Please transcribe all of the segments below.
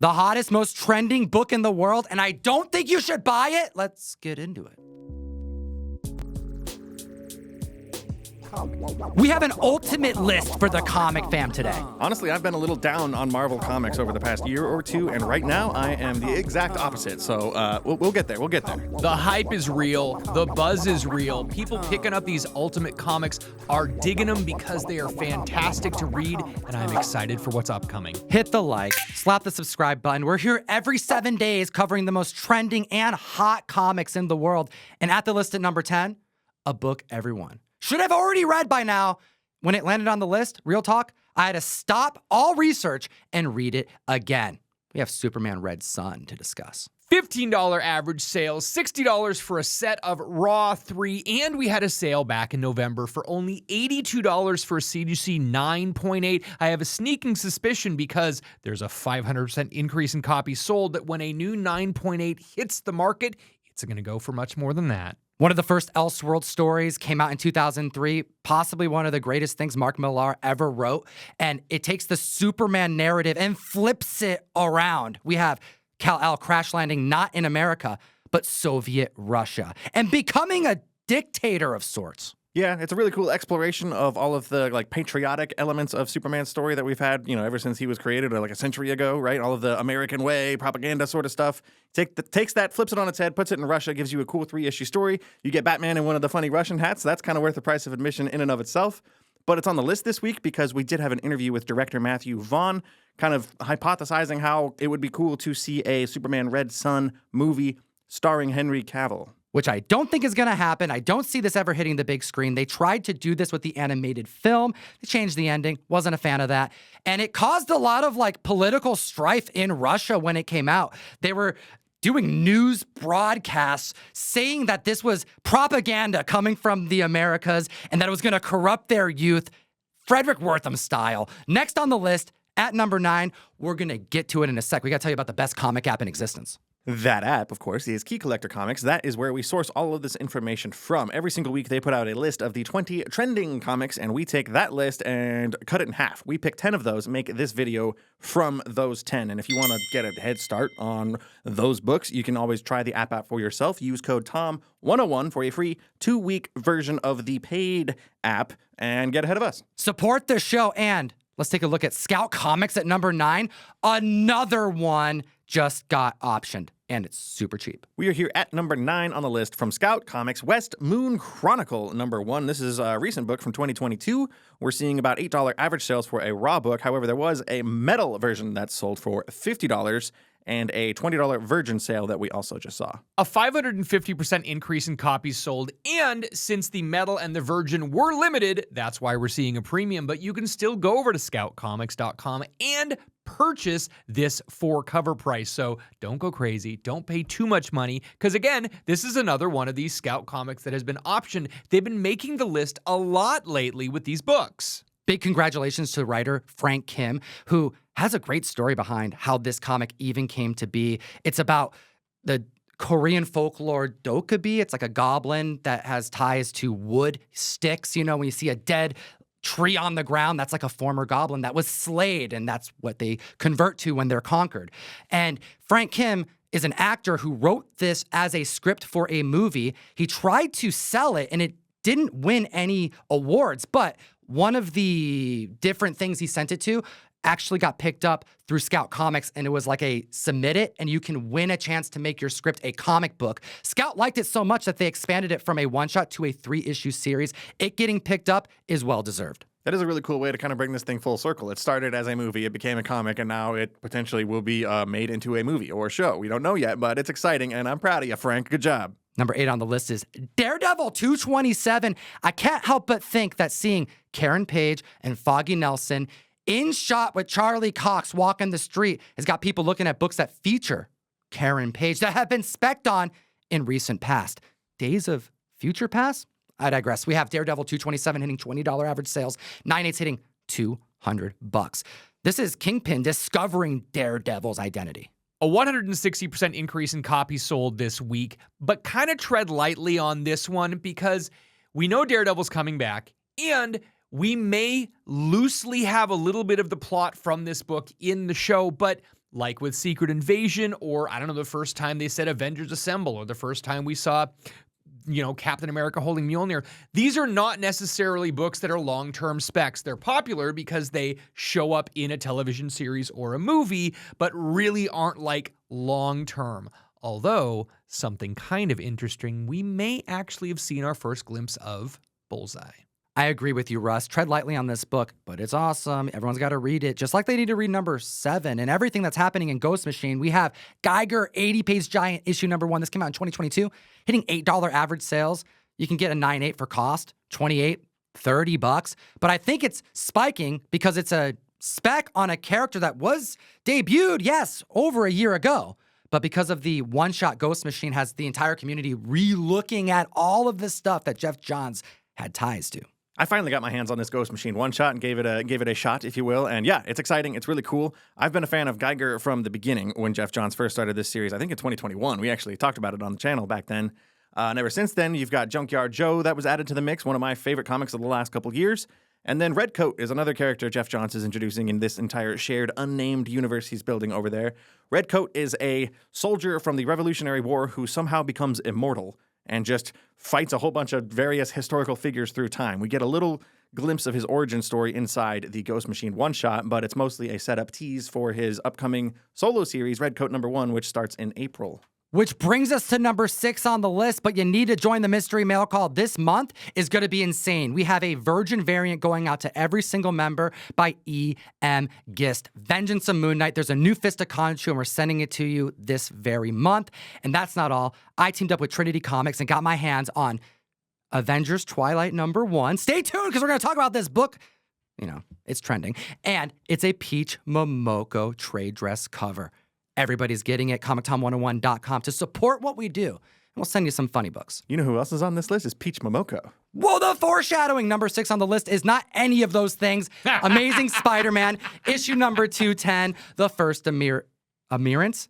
The hottest, most trending book in the world, and I don't think you should buy it. Let's get into it. We have an ultimate list for the comic fam today. Honestly, I've been a little down on Marvel Comics over the past year or two, and right now I am the exact opposite. So we'll get there. We'll get there. The hype is real. The buzz is real. People picking up these Ultimate comics are digging them because they are fantastic to read, and I'm excited for what's upcoming. Hit the like, slap the subscribe button. We're here every 7 days covering the most trending and hot comics in the world. And at the list at number 10, a book everyone should have already read by now. When it landed on the list, real talk, I had to stop all research and read it again. We have Superman Red Sun to discuss. $15 average sales, $60 for a set of Raw 3, and we had a sale back in November for only $82 for a CGC 9.8. I have a sneaking suspicion because there's a 500% increase in copies sold that when a new 9.8 hits the market, it's going to go for much more than that. One of the first Elseworld stories came out in 2003, possibly one of the greatest things Mark Millar ever wrote. And it takes the Superman narrative and flips it around. We have Kal-El crash landing not in America, but Soviet Russia, and becoming a dictator of sorts. Yeah, it's a really cool exploration of all of the patriotic elements of Superman's story that we've had, ever since he was created a century ago, right? All of the American way, propaganda sort of stuff. Takes that, flips it on its head, puts it in Russia, gives you a cool 3-issue story. You get Batman in one of the funny Russian hats. That's kind of worth the price of admission in and of itself. But it's on the list this week because we did have an interview with director Matthew Vaughn, kind of hypothesizing how it would be cool to see a Superman Red Sun movie starring Henry Cavill. Which I don't think is going to happen. I don't see this ever hitting the big screen. They tried to do this with the animated film. They changed the ending. Wasn't a fan of that. And it caused a lot of political strife in Russia when it came out. They were doing news broadcasts saying that this was propaganda coming from the Americas and that it was going to corrupt their youth, Frederick Wortham style. Next on the list, at number 9, we're going to get to it in a sec. We got to tell you about the best comic app in existence. That app, of course, is Key Collector Comics. That is where we source all of this information from. Every single week, they put out a list of the 20 trending comics, and we take that list and cut it in half. We pick 10 of those, make this video from those 10. And if you want to get a head start on those books, you can always try the app for yourself. Use code TOM101 for a free 2-week version of the paid app and get ahead of us. Support the show, and let's take a look at Scout Comics at number 9. Another one just got optioned, and it's super cheap. We are here at number 9 on the list from Scout Comics, West Moon Chronicle, number 1. This is a recent book from 2022. We're seeing about $8 average sales for a raw book. However, there was a metal version that sold for $50 and a $20 Virgin sale that we also just saw. A 550% increase in copies sold, and since the Metal and the Virgin were limited, that's why we're seeing a premium, but you can still go over to scoutcomics.com and purchase this for cover price. So don't go crazy. Don't pay too much money, because again, this is another one of these Scout comics that has been optioned. They've been making the list a lot lately with these books. Big congratulations to writer Frank Kim, who has a great story behind how this comic even came to be. It's about the Korean folklore Dokkaebi. It's like a goblin that has ties to wood sticks. When you see a dead tree on the ground, that's like a former goblin that was slayed, and that's what they convert to when they're conquered. And Frank Kim is an actor who wrote this as a script for a movie. He tried to sell it, and it didn't win any awards, but one of the different things he sent it to actually got picked up through Scout Comics, and it was like a submit it, and you can win a chance to make your script a comic book. Scout liked it so much that they expanded it from a one-shot to a 3-issue series. It getting picked up is well-deserved. That is a really cool way to kind of bring this thing full circle. It started as a movie, it became a comic, and now it potentially will be made into a movie or a show. We don't know yet, but it's exciting, and I'm proud of you, Frank. Good job. Number 8 on the list is Daredevil 227. I can't help but think that seeing Karen Page and Foggy Nelson in shot with Charlie Cox walking the street has got people looking at books that feature Karen Page that have been spec'd on in recent past. Days of Future Past? I digress. We have Daredevil 227 hitting $20 average sales, 9/8 hitting $200. This is Kingpin discovering Daredevil's identity. A 160% increase in copies sold this week, but kind of tread lightly on this one because we know Daredevil's coming back, and we may loosely have a little bit of the plot from this book in the show, but like with Secret Invasion, or I don't know, the first time they said Avengers Assemble, or the first time we saw, Captain America holding Mjolnir. These are not necessarily books that are long-term specs. They're popular because they show up in a television series or a movie, but really aren't like long-term. Although, something kind of interesting, we may actually have seen our first glimpse of Bullseye. I agree with you, Russ. Tread lightly on this book, but it's awesome. Everyone's got to read it, just like they need to read number 7 and everything that's happening in Ghost Machine. We have Geiger 80-page giant issue number 1. This came out in 2022, hitting $8 average sales. You can get a 9.8 for cost, 28, $30. But I think it's spiking because it's a spec on a character that was debuted, yes, over a year ago. But because of the one-shot Ghost Machine has the entire community re-looking at all of the stuff that Jeff Johns had ties to. I finally got my hands on this Ghost Machine one-shot and gave it a shot, if you will. And yeah, it's exciting. It's really cool. I've been a fan of Geiger from the beginning when Jeff Johns first started this series. I think in 2021. We actually talked about it on the channel back then. And ever since then, you've got Junkyard Joe that was added to the mix, one of my favorite comics of the last couple years. And then Redcoat is another character Jeff Johns is introducing in this entire shared unnamed universe he's building over there. Redcoat is a soldier from the Revolutionary War who somehow becomes immortal and just fights a whole bunch of various historical figures through time. We get a little glimpse of his origin story inside the Ghost Machine one-shot, but it's mostly a setup tease for his upcoming solo series, Redcoat #1, which starts in April. Which brings us to number 6 on the list, but you need to join the mystery mail call. This month is going to be insane. We have a Virgin variant going out to every single member by E.M. Gist. Vengeance of Moon Knight. There's a new Fist of Khonshu, and we're sending it to you this very month. And that's not all. I teamed up with Trinity Comics and got my hands on Avengers Twilight #1. Stay tuned, because we're going to talk about this book. It's trending. And it's a Peach Momoko trade dress cover. Everybody's getting it. ComicTom101.com to support what we do. And we'll send you some funny books. You know who else is on this list? Is Peach Momoko. Whoa, the foreshadowing. Number 6 on the list is not any of those things. Amazing Spider-Man, issue number 210, the first appearance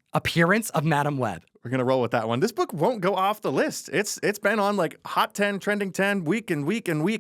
of Madam Web. We're going to roll with that one. This book won't go off the list. It's been on like Hot 10, Trending 10, week and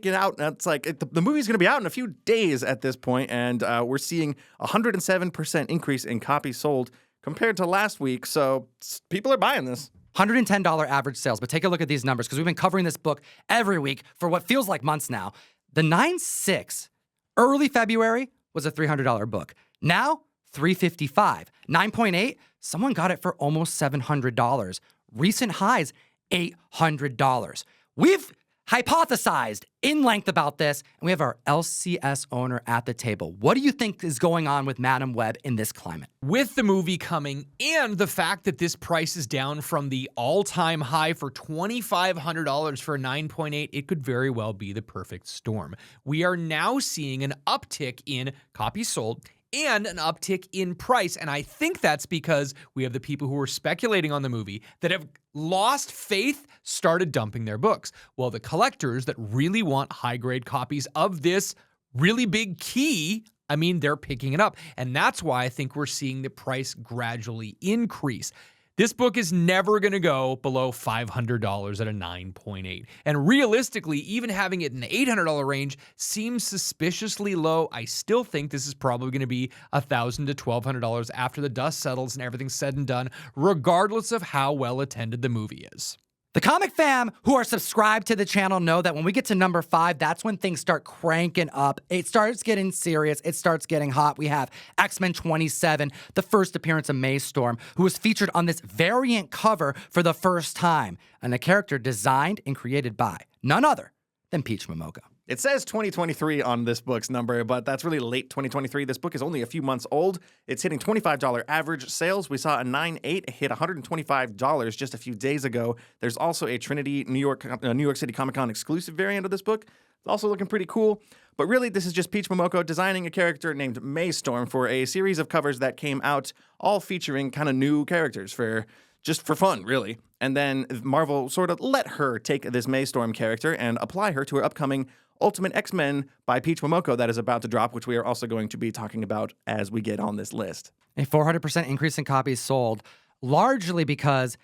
out. And it's like the movie's going to be out in a few days at this point, and we're seeing a 107% increase in copies sold compared to last week, so people are buying this. $110 average sales, but take a look at these numbers, because we've been covering this book every week for what feels like months now. The 9.6, early February, was a $300 book. Now, $355. 9.8, someone got it for almost $700. Recent highs, $800. We've hypothesized in length about this, and we have our LCS owner at the table. What do you think is going on with Madam Web in this climate? With the movie coming and the fact that this price is down from the all-time high for $2,500 for a 9.8, it could very well be the perfect storm. We are now seeing an uptick in copies sold and an uptick in price. And I think that's because we have the people who are speculating on the movie that have lost faith started dumping their books. Well, the collectors that really want high-grade copies of this really big key, they're picking it up. And that's why I think we're seeing the price gradually increase. This book is never going to go below $500 at a 9.8. And realistically, even having it in the $800 range seems suspiciously low. I still think this is probably going to be $1,000 to $1,200 after the dust settles and everything's said and done, regardless of how well attended the movie is. The comic fam who are subscribed to the channel know that when we get to number 5, that's when things start cranking up. It starts getting serious. It starts getting hot. We have X-Men 27, the first appearance of Maystorm, who was featured on this variant cover for the first time, and a character designed and created by none other than Peach Momoko. It says 2023 on this book's number, but that's really late 2023. This book is only a few months old. It's hitting $25 average sales. We saw a 9.8 hit $125 just a few days ago. There's also a Trinity New York City Comic Con exclusive variant of this book. It's also looking pretty cool. But really, this is just Peach Momoko designing a character named Maystorm for a series of covers that came out, all featuring kind of new characters just for fun, really. And then Marvel sort of let her take this Maystorm character and apply her to her upcoming Ultimate X-Men by Peach Momoko that is about to drop, which we are also going to be talking about as we get on this list. A 400% increase in copies sold, largely because,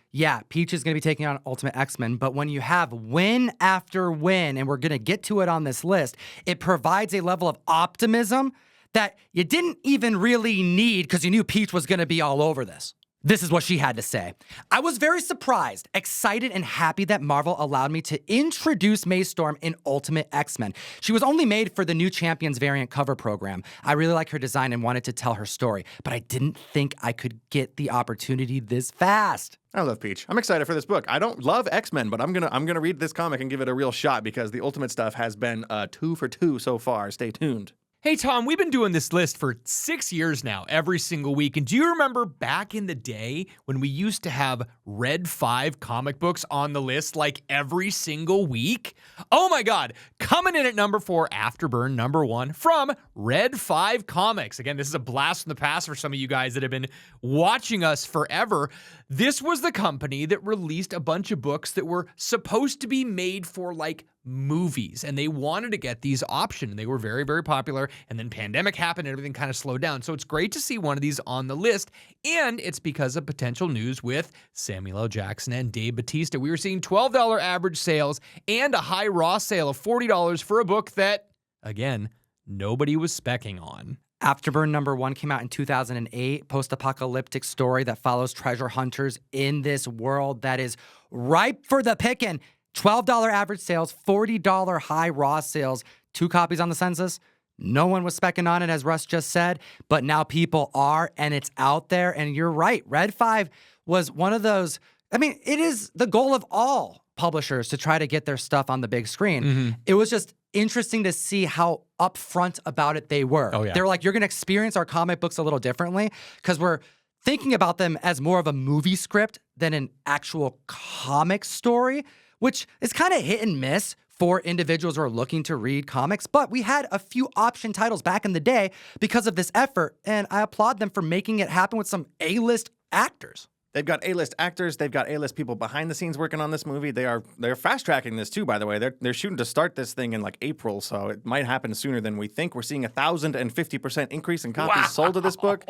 Peach is going to be taking on Ultimate X-Men, but when you have win after win, and we're going to get to it on this list, it provides a level of optimism that you didn't even really need because you knew Peach was going to be all over this. This is what she had to say. I was very surprised, excited, and happy that Marvel allowed me to introduce Mae Storm in Ultimate X-Men. She was only made for the new Champions variant cover program. I really like her design and wanted to tell her story, but I didn't think I could get the opportunity this fast. I love Peach. I'm excited for this book. I don't love X-Men, but I'm gonna read this comic and give it a real shot because the Ultimate stuff has been 2 for 2 so far. Stay tuned. Hey, Tom, we've been doing this list for 6 years now, every single week. And do you remember back in the day when we used to have Red 5 comic books on the list like every single week? Oh my God, coming in at number 4, Afterburn, number 1, from Red 5 Comics. Again, this is a blast from the past for some of you guys that have been watching us forever. This was the company that released a bunch of books that were supposed to be made for like movies, and they wanted to get these optioned, and they were very, very popular, and then pandemic happened and everything kind of slowed down. So it's great to see one of these on the list, and it's because of potential news with Samuel L. Jackson and Dave Bautista. We were seeing $12 average sales and a high raw sale of $40 for a book that, again, nobody was specking on. Afterburn number 1 came out in 2008, post-apocalyptic story that follows treasure hunters in this world that is ripe for the picking. $12 average sales, $40 high raw sales, 2 copies on the census. No one was specking on it, as Russ just said, but now people are, and it's out there. And you're right, Red 5 was one of those. I mean, it is the goal of all publishers to try to get their stuff on the big screen. Mm-hmm. It was just interesting to see how upfront about it they were. Oh, yeah. They were like, you're going to experience our comic books a little differently because we're thinking about them as more of a movie script than an actual comic story, which is kind of hit and miss for individuals who are looking to read comics. But we had a few option titles back in the day because of this effort, and I applaud them for making it happen with some A-list actors. They've got A-list actors. They've got A-list people behind the scenes working on this movie. They're fast-tracking this, too, by the way. They're shooting to start this thing in, like, April, so it might happen sooner than we think. We're seeing 1,050% increase in copies sold of this book.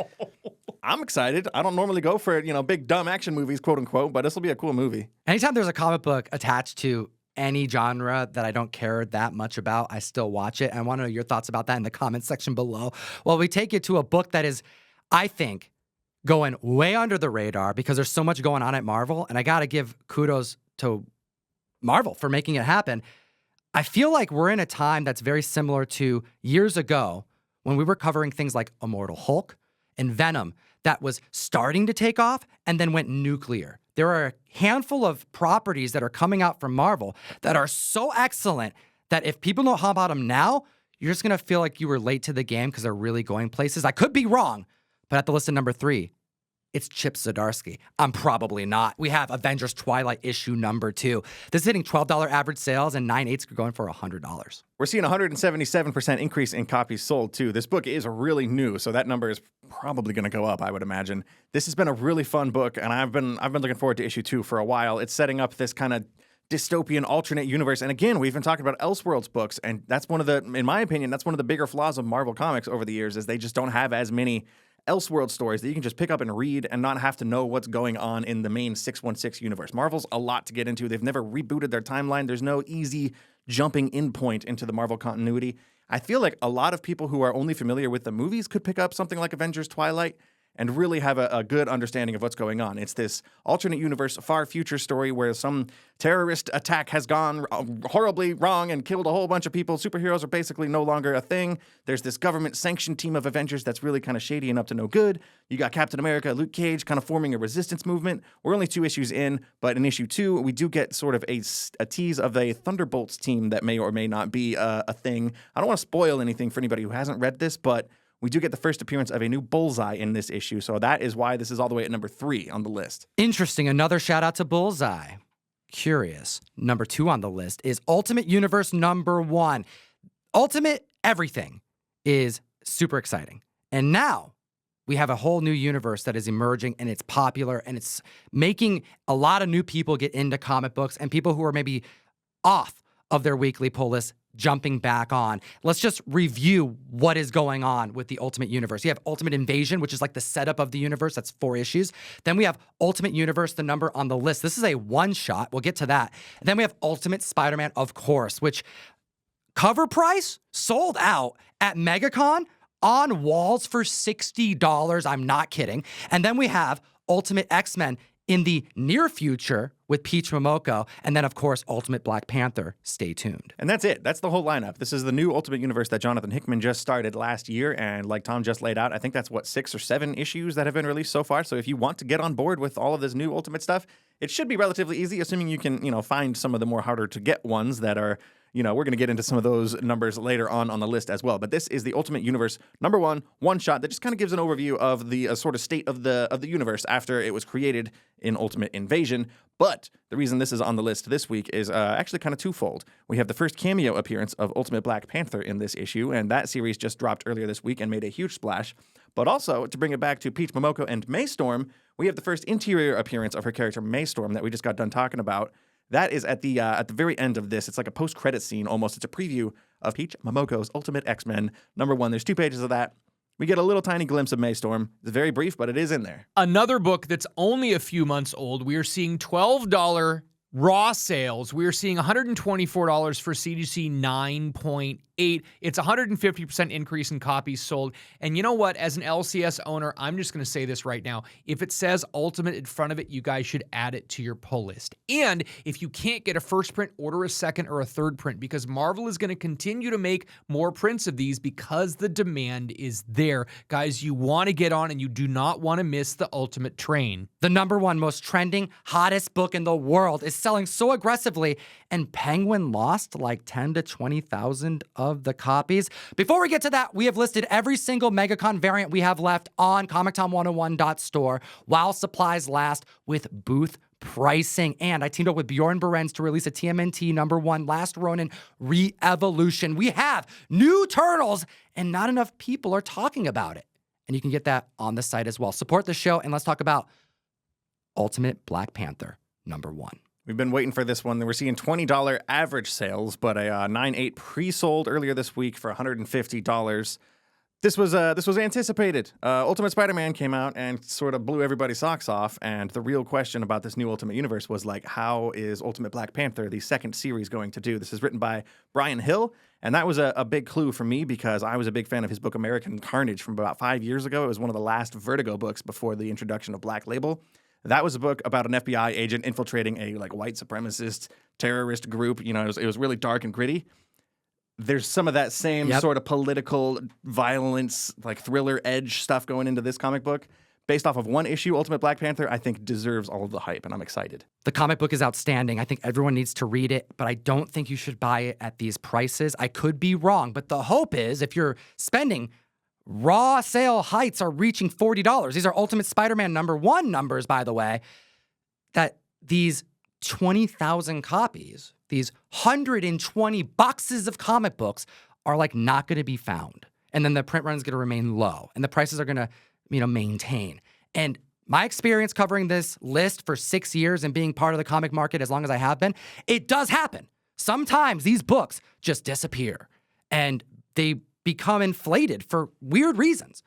I'm excited. I don't normally go for, big, dumb action movies, quote-unquote, but this will be a cool movie. Anytime there's a comic book attached to any genre that I don't care that much about, I still watch it. And I want to know your thoughts about that in the comments section below. Well, we take you to a book that is, I think, going way under the radar because there's so much going on at Marvel. And I got to give kudos to Marvel for making it happen. I feel like we're in a time that's very similar to years ago when we were covering things like Immortal Hulk and Venom that was starting to take off and then went nuclear. There are a handful of properties that are coming out from Marvel that are so excellent that if people don't know about them now, you're just going to feel like you were late to the game because they're really going places. I could be wrong, but at the list of number 3, it's Chip Zdarsky. I'm probably not. We have Avengers Twilight issue number 2. This is hitting $12 average sales and 9/8 are going for $100. We're seeing 177% increase in copies sold, too. This book is really new, so that number is probably going to go up, I would imagine. This has been a really fun book, and I've been looking forward to issue 2 for a while. It's setting up this kind of dystopian alternate universe. And again, we've been talking about Elseworlds books, and that's in my opinion, that's one of the bigger flaws of Marvel Comics over the years is they just don't have as many Elseworld stories that you can just pick up and read and not have to know what's going on in the main 616 universe. Marvel's a lot to get into. They've never rebooted their timeline. There's no easy jumping in point into the Marvel continuity. I feel like a lot of people who are only familiar with the movies could pick up something like Avengers Twilight and really have a good understanding of what's going on. It's this alternate universe, far future story where some terrorist attack has gone horribly wrong and killed a whole bunch of people. Superheroes are basically no longer a thing. There's this government-sanctioned team of Avengers that's really kind of shady and up to no good. You got Captain America, Luke Cage kind of forming a resistance movement. We're only 2 issues in, but in issue 2, we do get sort of a tease of a Thunderbolts team that may or may not be a thing. I don't want to spoil anything for anybody who hasn't read this, but we do get the first appearance of a new Bullseye in this issue, so that is why this is all the way at number 3 on the list. Interesting. Another shout out to Bullseye. Curious. Number 2 on the list is Ultimate Universe number 1. Ultimate everything is super exciting. And now we have a whole new universe that is emerging and it's popular and it's making a lot of new people get into comic books and people who are maybe off of their weekly pull list jumping back on. Let's just review what is going on with the Ultimate Universe. You have Ultimate Invasion, which is like the setup of the universe. That's 4 issues. Then we have Ultimate Universe, the number on the list. This is a one-shot. We'll get to that. And then we have Ultimate Spider-Man, of course, which cover price sold out at MegaCon on walls for $60. I'm not kidding. And then we have Ultimate X-Men in the near future with Peach Momoko, and then, of course, Ultimate Black Panther. Stay tuned. And that's it. That's the whole lineup. This is the new Ultimate Universe that Jonathan Hickman just started last year, and like Tom just laid out, I think that's, 6 or 7 issues that have been released so far. So if you want to get on board with all of this new Ultimate stuff, it should be relatively easy, assuming you can, find some of the more harder to get ones that are, we're going to get into some of those numbers later on the list as well. But this is the Ultimate Universe #1 one-shot that just kind of gives an overview of the sort of state of the universe after it was created in Ultimate Invasion. But the reason this is on the list this week is actually kind of twofold. We have the first cameo appearance of Ultimate Black Panther in this issue, and that series just dropped earlier this week and made a huge splash. But also, to bring it back to Peach Momoko and Maystorm, we have the first interior appearance of her character Maystorm that we just got done talking about. That is at the very end of this. It's like a post-credit scene almost. It's a preview of Peach Momoko's Ultimate X-Men #1. There's 2 pages of that. We get a little tiny glimpse of Maystorm. It's very brief, but it is in there. Another book that's only a few months old. We are seeing $12 raw sales. We are seeing $124 for CGC 9.8. It's a 150% increase in copies sold. And you know what? As an LCS owner, I'm just going to say this right now. If it says Ultimate in front of it, you guys should add it to your pull list. And if you can't get a first print, order a second or a third print, because Marvel is going to continue to make more prints of these because the demand is there. Guys, you want to get on, and you do not want to miss the Ultimate train. The #1 most trending, hottest book in the world is selling so aggressively, and Penguin lost like 10 to 20,000 of the copies. Before we get to that, we have listed every single MegaCon variant we have left on ComicTom101.store while supplies last with booth pricing. And I teamed up with Bjorn Berens to release a TMNT #1 Last Ronin Re-Evolution. We have new Turtles, and not enough people are talking about it. And you can get that on the site as well. Support the show, and let's talk about Ultimate Black Panther #1. We've been waiting for this one. We're seeing $20 average sales, but a 9.8 pre-sold earlier this week for $150. This was anticipated. Ultimate Spider-Man came out and sort of blew everybody's socks off, and the real question about this new Ultimate Universe was like, how is Ultimate Black Panther, the second series, going to do? This is written by Brian Hill, and that was a big clue for me because I was a big fan of his book American Carnage from about 5 years ago. It was one of the last Vertigo books before the introduction of Black Label. That was a book about an FBI agent infiltrating a white supremacist terrorist group. It was really dark and gritty. There's some of that same sort of political violence, like thriller edge stuff going into this comic book. Based off of one issue, Ultimate Black Panther, I think deserves all of the hype, and I'm excited. The comic book is outstanding. I think everyone needs to read it, but I don't think you should buy it at these prices. I could be wrong, but the hope is if you're spending, raw sale heights are reaching $40. These are Ultimate Spider-Man #1 numbers, by the way, that these 20,000 copies, these 120 boxes of comic books are not going to be found. And then the print run is going to remain low, and the prices are going to, maintain. And my experience covering this list for 6 years and being part of the comic market as long as I have been, it does happen. Sometimes these books just disappear, and they become inflated for weird reasons.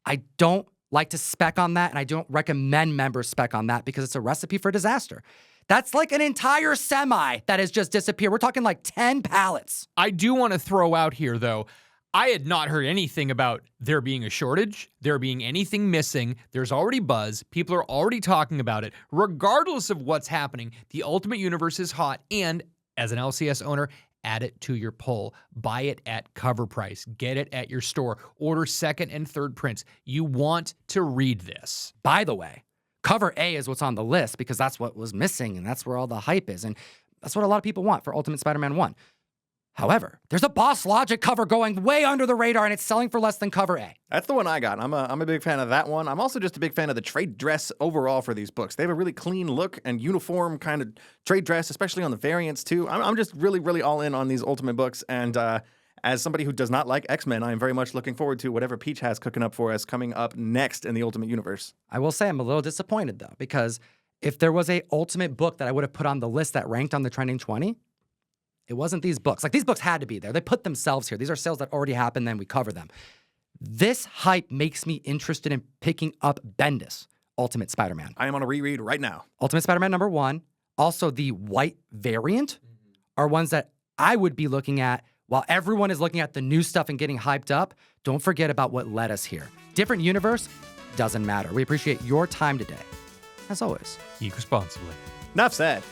I don't like to spec on that, and I don't recommend members spec on that because it's a recipe for disaster. That's like an entire semi that has just disappeared. We're talking 10 pallets. I do want to throw out here, though, I had not heard anything about there being a shortage, there being anything missing. There's already buzz. People are already talking about it. Regardless of what's happening, the Ultimate Universe is hot, and as an LCS owner, add it to your pull. Buy it at cover price. Get it at your store. Order second and third prints. You want to read this. By the way, cover A is what's on the list because that's what was missing, and that's where all the hype is, and that's what a lot of people want for Ultimate Spider-Man 1. However, there's a Boss Logic cover going way under the radar, and it's selling for less than cover A. That's the one I got. I'm a big fan of that one. I'm also just a big fan of the trade dress overall for these books. They have a really clean look and uniform kind of trade dress, especially on the variants, too. I'm just really, really all in on these Ultimate books, and as somebody who does not like X-Men, I am very much looking forward to whatever Peach has cooking up for us coming up next in the Ultimate Universe. I will say I'm a little disappointed, though, because if there was a Ultimate book that I would have put on the list that ranked on the Trending 20, it wasn't these books. These books had to be there. They put themselves here. These are sales that already happened, then we cover them. This hype makes me interested in picking up Bendis, Ultimate Spider-Man. I am on a reread right now. Ultimate Spider-Man #1, also the white variant, are ones that I would be looking at While everyone is looking at the new stuff and getting hyped up, don't forget about what led us here. Different universe, doesn't matter. We appreciate your time today. As always. Eat responsibly. Enough said.